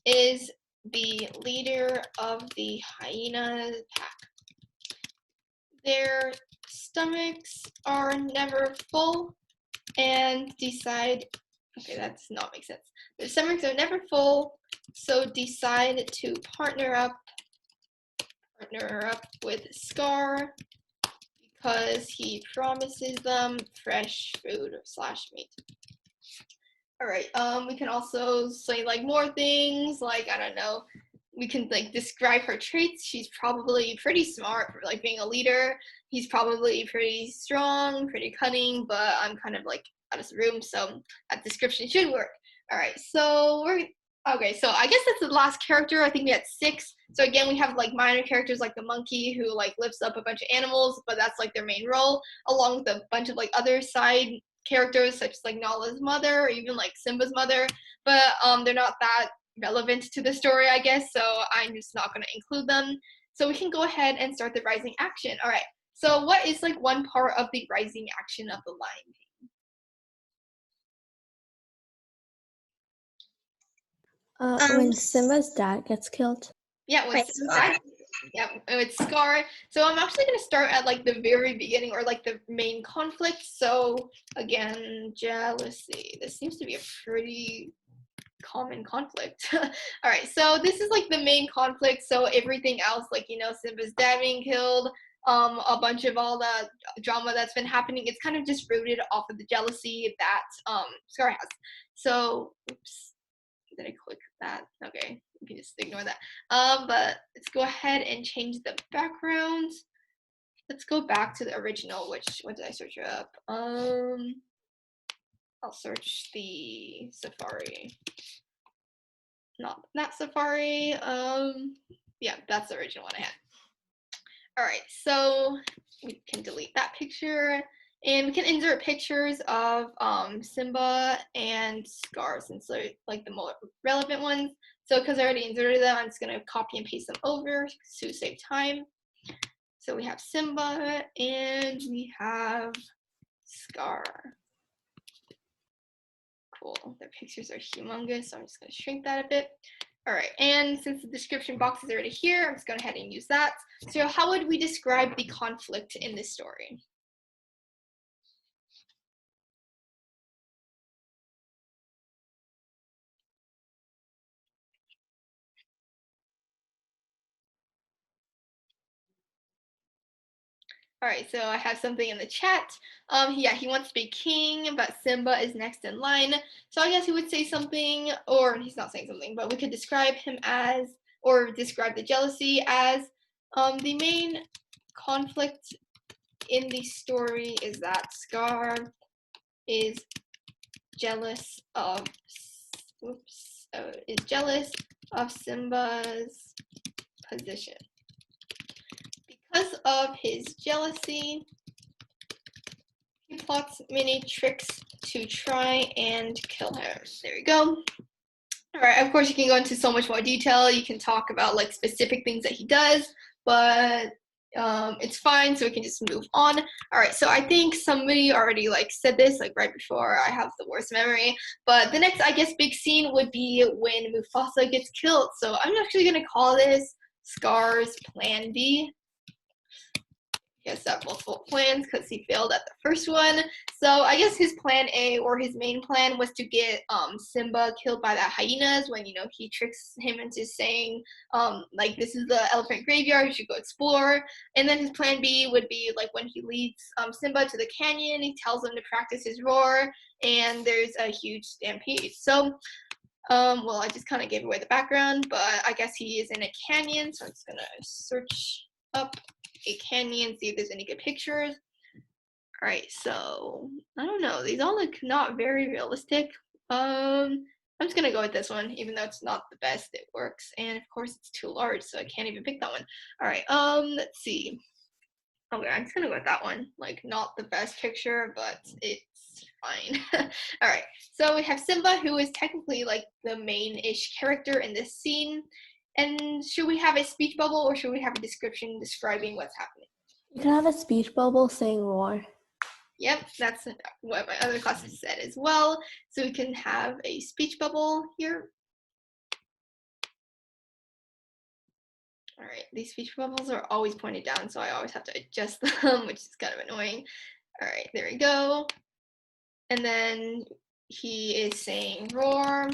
is the leader of the hyena pack. Their stomachs are never full and decide, okay, that does not make sense. Their stomachs are never full, so decide to partner up with Scar because he promises them fresh food / meat. All right, we can also say like more things, like, I don't know, we can like describe her traits. She's probably pretty smart for like being a leader. He's probably pretty strong, pretty cunning, but I'm kind of like out of the room, so that description should work. All right, so okay, so I guess that's the last character. I think we had 6. So again, we have like minor characters like the monkey who like lifts up a bunch of animals, but that's like their main role, along with a bunch of like other side characters such as like Nala's mother or even like Simba's mother, but they're not that relevant to the story, I guess, so I'm just not going to include them. So we can go ahead and start the rising action. All right, so what is like one part of the rising action of the Lion King? When Simba's dad gets killed. Yeah, when Simba's dad, yeah, it's Scar. So I'm actually going to start at like the very beginning, or like the main conflict. So again, jealousy. This seems to be a pretty common conflict. All right, so this is like the main conflict. So everything else, like, you know, Simba's dad being killed, a bunch of all the drama that's been happening, it's kind of just rooted off of the jealousy that Scar has. So oops, did I click that? Okay, you can just ignore that. But let's go ahead and change the background. Let's go back to the original. What did I search up? I'll search the Safari. Not that Safari. Yeah, that's the original one I had. All right, so we can delete that picture, and we can insert pictures of Simba and Scar since they're like the more relevant ones. So because I already inserted them, I'm just gonna copy and paste them over to save time. So we have Simba and we have Scar. Cool. Their pictures are humongous, so I'm just going to shrink that a bit. All right, and since the description box is already here, I'm just going to go ahead and use that. So how would we describe the conflict in this story? All right, so I have something in the chat. Yeah, he wants to be king, but Simba is next in line. So I guess he would say something, or he's not saying something, but we could describe him as, or describe the jealousy as, the main conflict in the story is that Scar is jealous of, Simba's position. Because of his jealousy, he plots many tricks to try and kill him. There you go. All right, of course you can go into so much more detail. You can talk about like specific things that he does, but it's fine, so we can just move on. All right, so I think somebody already like said this like right before. I have the worst memory, but the next, I guess, big scene would be when Mufasa gets killed. So I'm actually gonna call this Scar's Plan B. He has multiple plans because he failed at the first one. So I guess his plan A, or his main plan, was to get Simba killed by that hyenas when, you know, he tricks him into saying like, this is the elephant graveyard, you should go explore. And then his plan B would be like when he leads Simba to the canyon, he tells him to practice his roar, and there's a huge stampede. So well, I just kind of gave away the background, but I guess he is in a canyon, so I'm just gonna search up a canyon, see if there's any good pictures. All right, so I don't know, these all look not very realistic. I'm just gonna go with this one, even though it's not the best. It works, and of course it's too large, so I can't even pick that one. All right, let's see. Okay, I'm just gonna go with that one. Like, not the best picture, but it's fine. All right, so we have Simba, who is technically like the main-ish character in this scene. And should we have a speech bubble, or should we have a description describing what's happening? You can have a speech bubble saying roar. Yep, that's what my other classes said as well. So we can have a speech bubble here. All right, these speech bubbles are always pointed down, so I always have to adjust them, which is kind of annoying. All right, there we go. And then he is saying roar.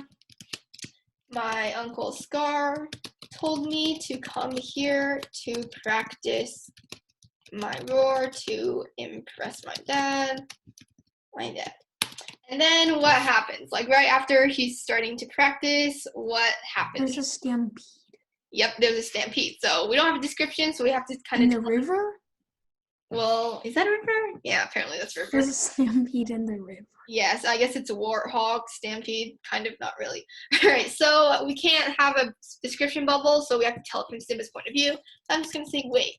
My uncle Scar told me to come here to practice my roar to impress my dad. And then what happens? Like right after he's starting to practice, what happens? There's a stampede. Yep, there's a stampede. So we don't have a description, so we have to kind of. In the river? Well, is that a river? Yeah, apparently that's a river. There's a stampede in the river. Yes, I guess it's a warthog stampede. Kind of, not really. All right, so we can't have a description bubble, so we have to tell it from Simba's point of view. So I'm just gonna say, wait,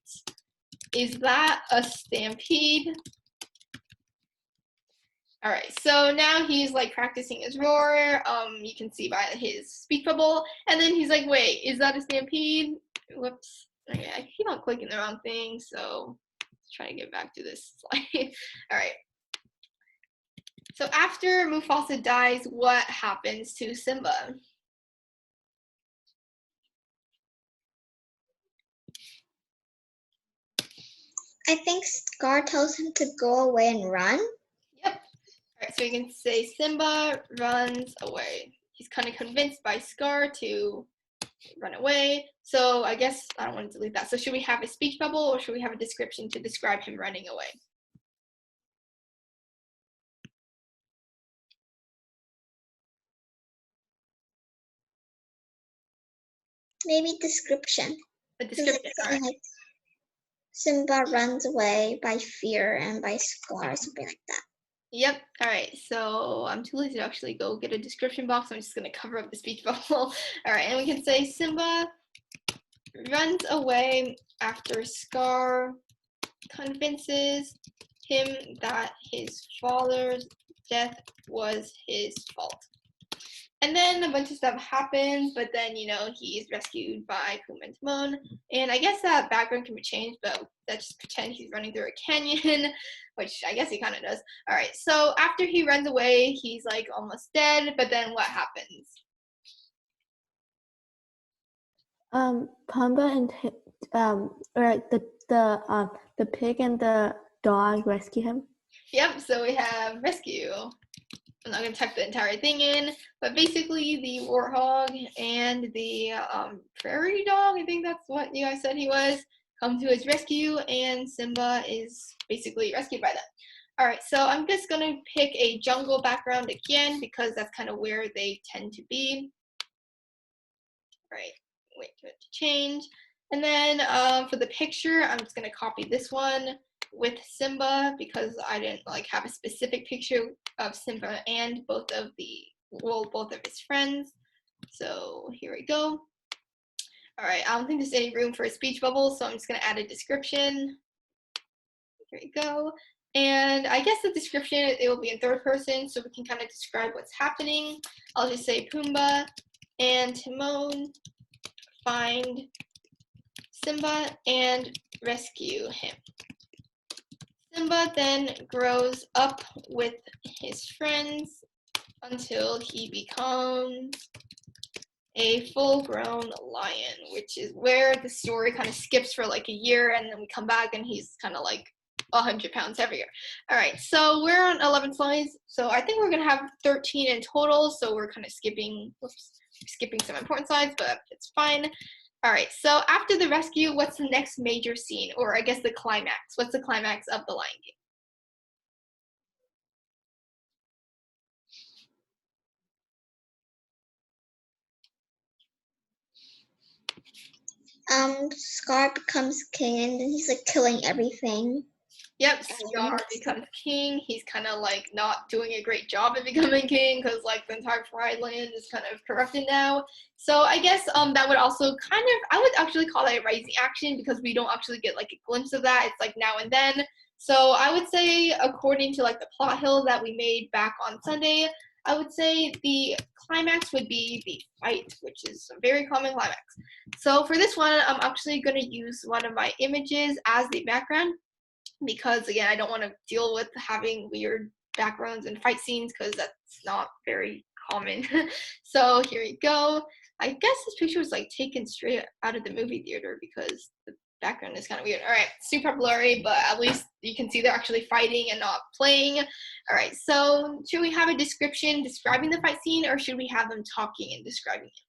is that a stampede? All right, so now he's like practicing his roar. You can see by his speech bubble, and then he's like, wait, is that a stampede? Whoops. Okay, I keep on clicking the wrong thing, so let's try to get back to this slide. All right. So after Mufasa dies, what happens to Simba? I think Scar tells him to go away and run. Yep. All right, so you can say Simba runs away. He's kind of convinced by Scar to run away. So I guess I don't want to delete that. So should we have a speech bubble, or should we have a description to describe him running away? Maybe description. A description, all right. Like Simba runs away by fear and by Scar, something like that. Yep. All right. So I'm too lazy to actually go get a description box. I'm just going to cover up the speech bubble. All right. And we can say Simba runs away after Scar convinces him that his father's death was his fault. And then a bunch of stuff happens, but then, you know, he's rescued by Pumbaa and Timon. And I guess that background can be changed, but let's just pretend he's running through a canyon, which I guess he kind of does. All right, so after he runs away, he's like almost dead, but then what happens? Pumbaa and or the pig and the dog rescue him. Yep, so we have rescue. I'm not going to type the entire thing in, but basically the warthog and the prairie dog, I think that's what you guys said he was, come to his rescue, and Simba is basically rescued by them. All right, so I'm just going to pick a jungle background again because that's kind of where they tend to be. All right, wait for it to change. And then for the picture, I'm just going to copy this one with Simba because I didn't like have a specific picture of Simba and both of his friends. So here we go. All right, I don't think there's any room for a speech bubble, so I'm just gonna add a description. Here we go. And I guess the description, it will be in third person, so we can kind of describe what's happening. I'll just say Pumbaa and Timon find Simba and rescue him. Simba then grows up with his friends until he becomes a full-grown lion, which is where the story kind of skips for like a year, and then we come back and he's kind of like 100 pounds heavier. All right, so we're on 11 slides, so I think we're gonna have 13 in total, so we're kind of skipping some important slides, but it's fine. All right, so after the rescue, what's the next major scene, or I guess the climax? What's the climax of The Lion King? Scar becomes king and then he's like killing everything. Yep, Scar becomes king. He's kind of like not doing a great job at becoming king because like the entire Pride Land is kind of corrupted now. So I guess that would also kind of, I would actually call that a rising action because we don't actually get like a glimpse of that. It's like now and then. So I would say according to like the plot hill that we made back on Sunday, I would say the climax would be the fight, which is a very common climax. So for this one, I'm actually going to use one of my images as the background, because again, I don't want to deal with having weird backgrounds and fight scenes because that's not very common. So here you go. I guess this picture was like taken straight out of the movie theater because the background is kind of weird. All right, super blurry, but at least you can see they're actually fighting and not playing. All right, so should we have a description describing the fight scene, or should we have them talking and describing it?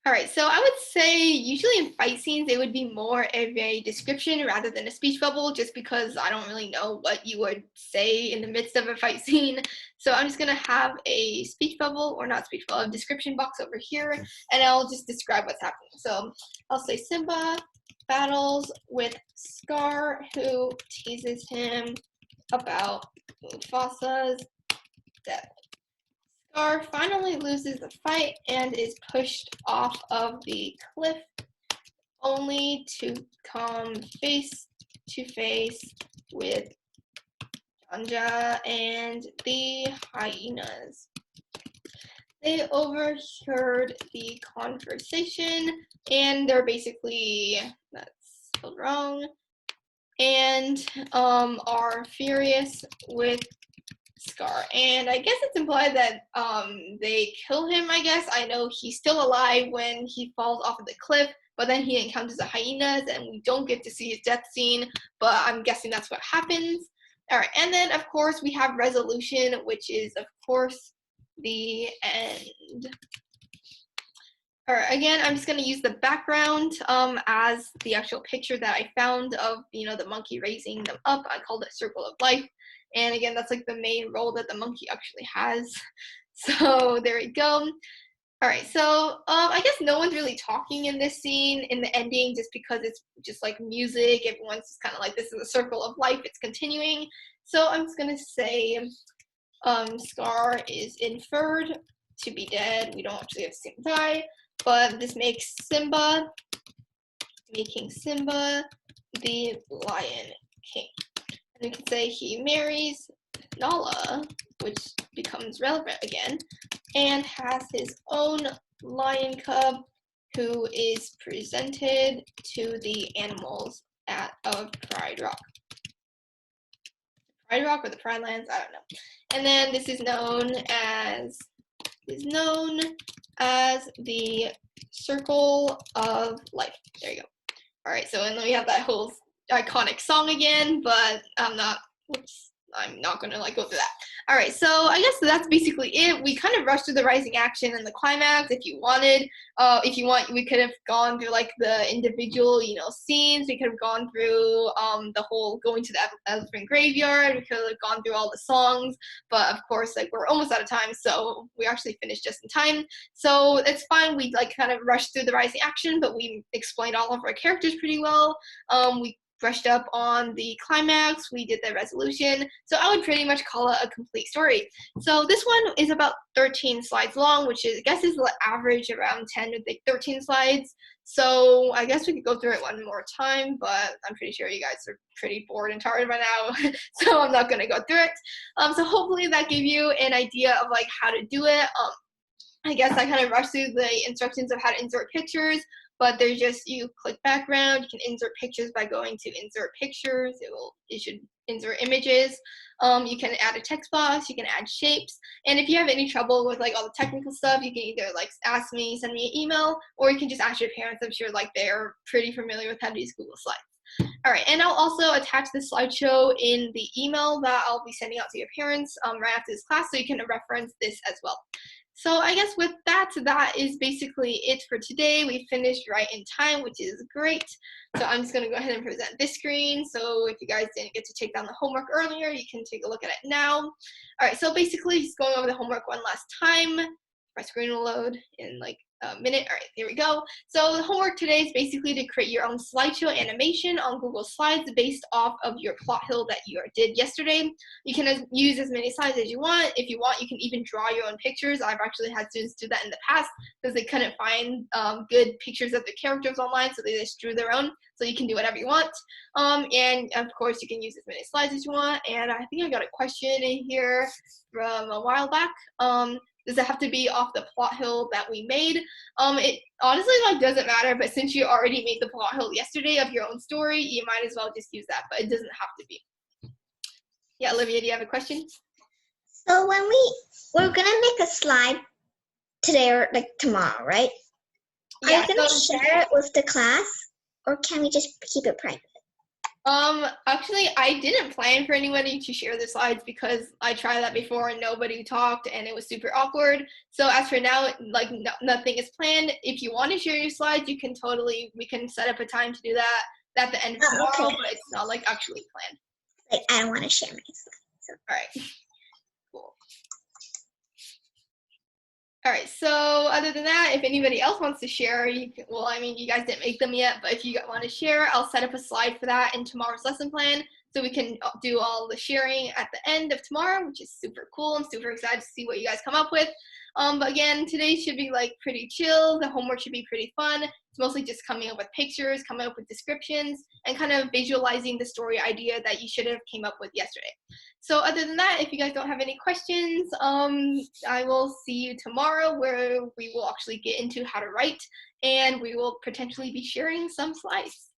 All right, so I would say usually in fight scenes, it would be more of a description rather than a speech bubble, just because I don't really know what you would say in the midst of a fight scene. So I'm just gonna have a speech bubble, or not speech bubble, a description box over here, and I'll just describe what's happening. So I'll say Simba battles with Scar, who teases him about Mufasa's death. Scar finally loses the fight and is pushed off of the cliff, only to come face to face with Janja and the hyenas. They overheard the conversation and they're basically, that's spelled wrong, and are furious with Scar. And I guess it's implied that they kill him, I guess. I know he's still alive when he falls off of the cliff, but then he encounters the hyenas and we don't get to see his death scene, but I'm guessing that's what happens. All right, and then of course we have resolution, which is of course the end. All right, again, I'm just going to use the background as the actual picture that I found of, the monkey raising them up. I called it Circle of Life. And again, that's like the main role that the monkey actually has. So there we go. All right, so I guess no one's really talking in this scene, in the ending, just because it's just like music. Everyone's just kind of like, this is a circle of life. It's continuing. So I'm just going to say Scar is inferred to be dead. We don't actually have to see him die. But this makes Simba, making Simba the Lion King. And you can say he marries Nala, which becomes relevant again, and has his own lion cub who is presented to the animals of Pride Rock. Pride Rock or the Pride Lands, I don't know. And then this is known as the Circle of Life. There you go. All right, so and then we have that whole iconic song again, but I'm not gonna go through that. All right, so I guess that's basically it. We kind of rushed through the rising action and the climax. If you want, we could have gone through like the individual, scenes. We could have gone through the whole going to the elephant graveyard. We could have gone through all the songs, but of course, like we're almost out of time, so we actually finished just in time. So it's fine. We like kind of rushed through the rising action, but we explained all of our characters pretty well. We brushed up on the climax, we did the resolution, so I would pretty much call it a complete story. So this one is about 13 slides long, which is, I guess is the average around 10 to 13 slides. So I guess we could go through it one more time, but I'm pretty sure you guys are pretty bored and tired by now, so I'm not gonna go through it. So hopefully that gave you an idea of like how to do it. I guess I kind of rushed through the instructions of how to insert pictures, but there's just, you click background, you can insert pictures by going to insert pictures, it should insert images. You can add a text box, you can add shapes, and if you have any trouble with like all the technical stuff, you can either like ask me, send me an email, or you can just ask your parents. I'm sure like they're pretty familiar with how to use Google Slides. All right, and I'll also attach the slideshow in the email that I'll be sending out to your parents right after this class, so you can reference this as well. So I guess with that, that is basically it for today. We finished right in time, which is great. So I'm just going to go ahead and present this screen. So if you guys didn't get to take down the homework earlier, you can take a look at it now. All right, so basically just going over the homework one last time. My screen will load in like a minute. All right, here we go. So the homework today is basically to create your own slideshow animation on Google Slides based off of your plot hill that you did yesterday. You can use as many slides as you want. If you want, you can even draw your own pictures. I've actually had students do that in the past because they couldn't find good pictures of the characters online, so they just drew their own. So you can do whatever you want. And of course, you can use as many slides as you want. And I think I got a question in here from a while back. Does it have to be off the plot hill that we made? It honestly like doesn't matter, but since you already made the plot hill yesterday of your own story, you might as well just use that, but it doesn't have to be. Yeah, Olivia, do you have a question? So when we're gonna make a slide today or like tomorrow, right? Yeah, are you gonna share it with the class, or can we just keep it private? Actually, I didn't plan for anybody to share the slides because I tried that before and nobody talked and it was super awkward. So as for now, like nothing is planned. If you want to share your slides, we can set up a time to do that at the end of tomorrow, Okay. but it's not like actually planned. Like I don't want to share my slides. So. All right, cool. All right, so other than that, if anybody else wants to share, well, I mean, you guys didn't make them yet, but if you want to share, I'll set up a slide for that in tomorrow's lesson plan, so we can do all the sharing at the end of tomorrow, which is super cool. I'm super excited to see what you guys come up with. But again, today should be like pretty chill. The homework should be pretty fun. It's mostly just coming up with pictures, coming up with descriptions, and kind of visualizing the story idea that you should have came up with yesterday. So other than that, if you guys don't have any questions, I will see you tomorrow where we will actually get into how to write, and we will potentially be sharing some slides.